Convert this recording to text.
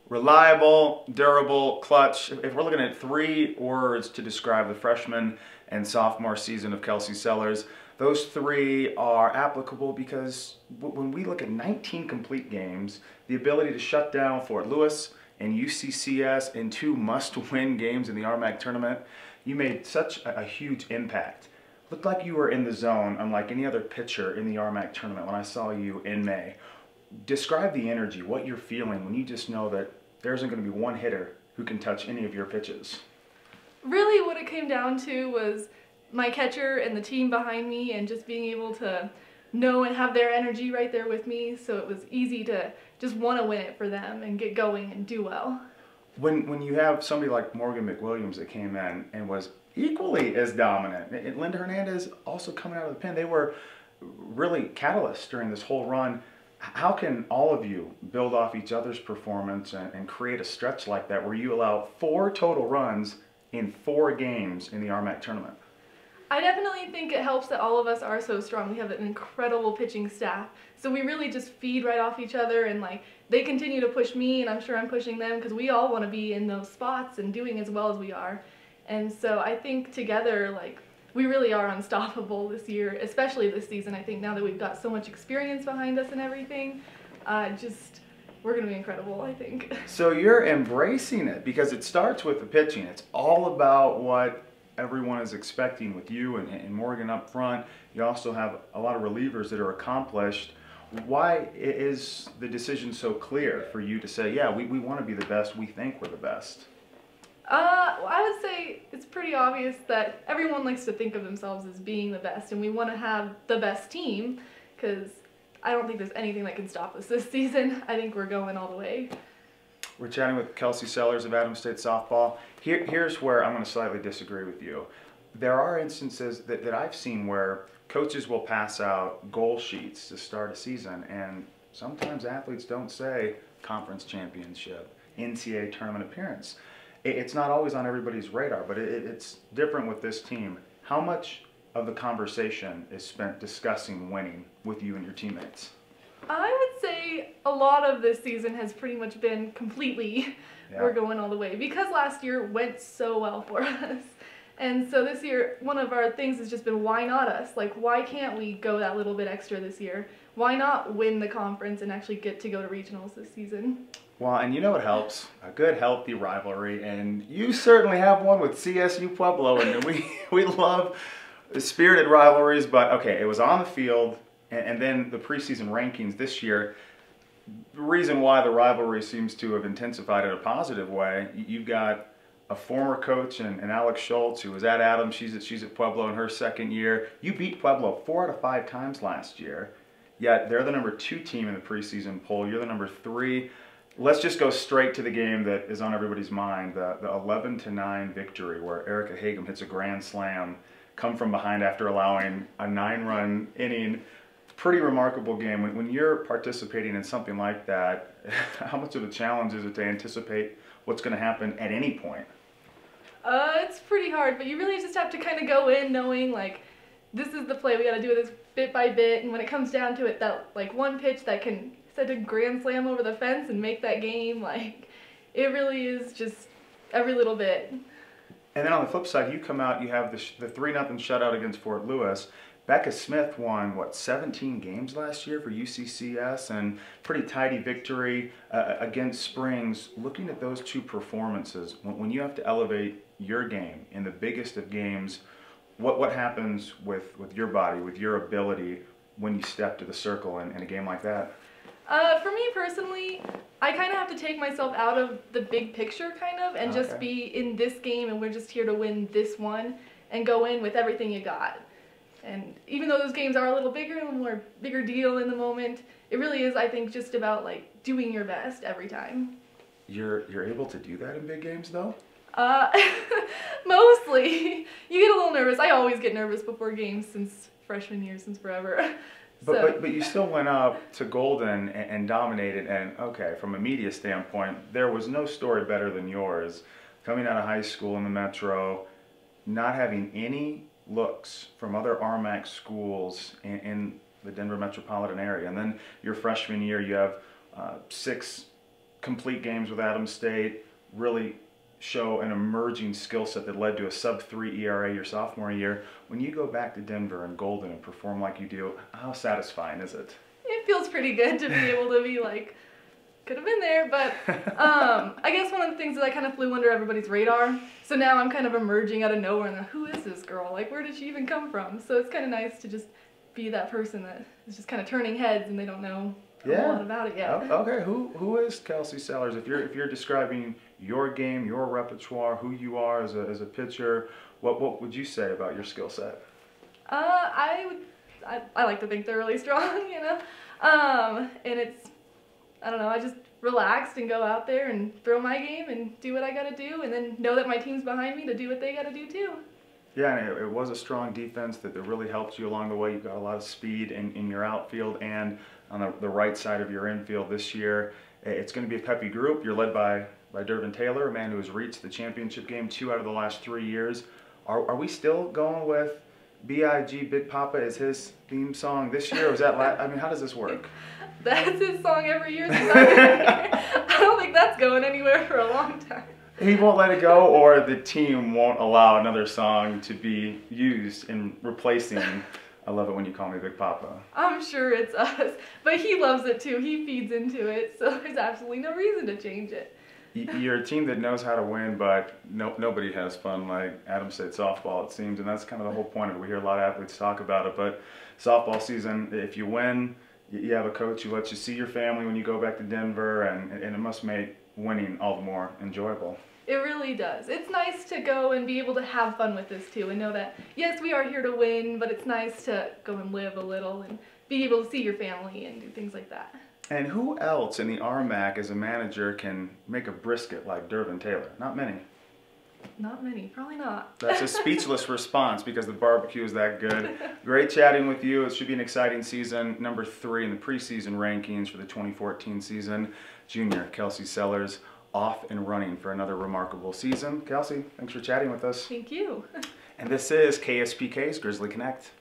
Reliable, durable, clutch. If we're looking at 3 words to describe the freshman and sophomore season of Kelsey Sellars, those 3 are applicable because when we look at 19 complete games, the ability to shut down Fort Lewis and UCCS in 2 must-win games in the RMAC tournament, you made such a huge impact. Looked like you were in the zone unlike any other pitcher in the RMAC tournament when I saw you in May. Describe the energy, what you're feeling when you just know that there isn't going to be one hitter who can touch any of your pitches. Really what it came down to was my catcher and the team behind me and just being able to know and have their energy right there with me, so it was easy to just want to win it for them and get going and do well. When you have somebody like Morgan McWilliams that came in and was equally as dominant, and Linda Hernandez also coming out of the pen, they were really catalysts during this whole run. How can all of you build off each other's performance and create a stretch like that where you allow 4 total runs in 4 games in the RMAC tournament? I definitely think it helps that all of us are so strong. We have an incredible pitching staff. So we really just feed right off each other, and like they continue to push me and I'm sure I'm pushing them because we all want to be in those spots and doing as well as we are. And so I think together, like, we really are unstoppable this year, especially this season. I think now that we've got so much experience behind us and everything, we're going to be incredible, I think. So you're embracing it because it starts with the pitching. It's all about what everyone is expecting with you and Morgan up front. You also have a lot of relievers that are accomplished. Why is the decision so clear for you to say, yeah, we want to be the best, we think we're the best? Well, I would say it's pretty obvious that everyone likes to think of themselves as being the best, and we want to have the best team because I don't think there's anything that can stop us this season. I think we're going all the way. We're chatting with Kelsey Sellars of Adams State Softball. Here's where I'm going to slightly disagree with you. There are instances that I've seen where coaches will pass out goal sheets to start a season, and sometimes athletes don't say conference championship, NCAA tournament appearance. It's not always on everybody's radar, but it's different with this team. How much of the conversation is spent discussing winning with you and your teammates? I would say a lot of this season has pretty much been completely, we're going all the way, because last year went so well for us. And so this year, one of our things has just been, why not us? Like, why can't we go that little bit extra this year? Why not win the conference and actually get to go to regionals this season? Well, and you know what helps? A good, healthy rivalry, and you certainly have one with CSU Pueblo, and we love spirited rivalries, but okay, it was on the field, and then the preseason rankings this year. The reason why the rivalry seems to have intensified in a positive way, you've got a former coach and Alex Schultz, who was at Adams. She's at Pueblo in her second year. You beat Pueblo 4 out of 5 times last year, yet they're the #2 team in the preseason poll. You're the #3. Let's just go straight to the game that is on everybody's mind, the 11-9 victory where Erica Hagum hits a grand slam, come from behind after allowing a 9-run inning. Pretty remarkable game. When you're participating in something like that, how much of a challenge is it to anticipate what's going to happen at any point? It's pretty hard, but you really just have to kind of go in knowing, like, this is the play, we got to do this bit by bit, and when it comes down to it, that, like, one pitch that can set a grand slam over the fence and make that game, like, it really is just every little bit. And then on the flip side, you come out, you have the 3-0 shutout against Fort Lewis. Becca Smith won, what, 17 games last year for UCCS, and pretty tidy victory against Springs. Looking at those 2 performances, when you have to elevate your game in the biggest of games, what happens with your body, with your ability when you step to the circle in a game like that? For me personally, I kind of have to take myself out of the big picture kind of and just be in this game, and we're just here to win this one and go in with everything you got. And even though those games are a little bigger, a more bigger deal in the moment, it really is, I think, just about like doing your best every time. You're able to do that in big games though? Mostly. You get a little nervous. I always get nervous before games since freshman year, since forever. But you still went up to Golden and dominated, and okay, from a media standpoint, there was no story better than yours. Coming out of high school in the Metro, not having any looks from other RMAC schools in the Denver metropolitan area, and then your freshman year you have 6 complete games with Adams State, really show an emerging skill set that led to a sub-3 ERA your sophomore year. When you go back to Denver and Golden and perform like you do, how satisfying is it? It feels pretty good to be able to be like, could have been there, but I guess one of the things is I kind of flew under everybody's radar. So now I'm kind of emerging out of nowhere and who is this girl? Like, where did she even come from? So it's kind of nice to just be that person that is just kind of turning heads and they don't know a lot about it yet. Okay, who is Kelsey Sellars? If you're describing your game, your repertoire, who you are as a pitcher, what would you say about your skill set? I like to think they're really strong, you know, and it's, I don't know, I just relaxed and go out there and throw my game and do what I got to do, and then know that my team's behind me to do what they got to do too. Yeah, and it was a strong defense that really helped you along the way. You've got a lot of speed in your outfield and on the right side of your infield this year. It's going to be a peppy group. You're led by Dervin Taylor, a man who has reached the championship game 2 out of the last 3 years. Are we still going with B.I.G. Big Papa as his theme song this year, or is that I mean, how does this work? That's his song every year since I've been here. I don't think that's going anywhere for a long time. He won't let it go, or the team won't allow another song to be used in replacing I Love It When You Call Me Big Papa. I'm sure it's us, but he loves it too. He feeds into it, so there's absolutely no reason to change it. You're a team that knows how to win, but nobody has fun like Adams State softball, it seems, and that's kind of the whole point of it. We hear a lot of athletes talk about it, but softball season, if you win, you have a coach who lets you see your family when you go back to Denver, and it must make winning all the more enjoyable. It really does. It's nice to go and be able to have fun with this too and know that, yes, we are here to win, but it's nice to go and live a little and be able to see your family and do things like that. And who else in the RMAC as a manager can make a brisket like Dervin Taylor? Not many. Not many, probably not. That's a speechless response because the barbecue is that good. Great chatting with you. It should be an exciting season. Number 3 in the preseason rankings for the 2014 season. Junior Kelsey Sellars off and running for another remarkable season. Kelsey, thanks for chatting with us. Thank you. And this is KSPK's Grizzly Connect.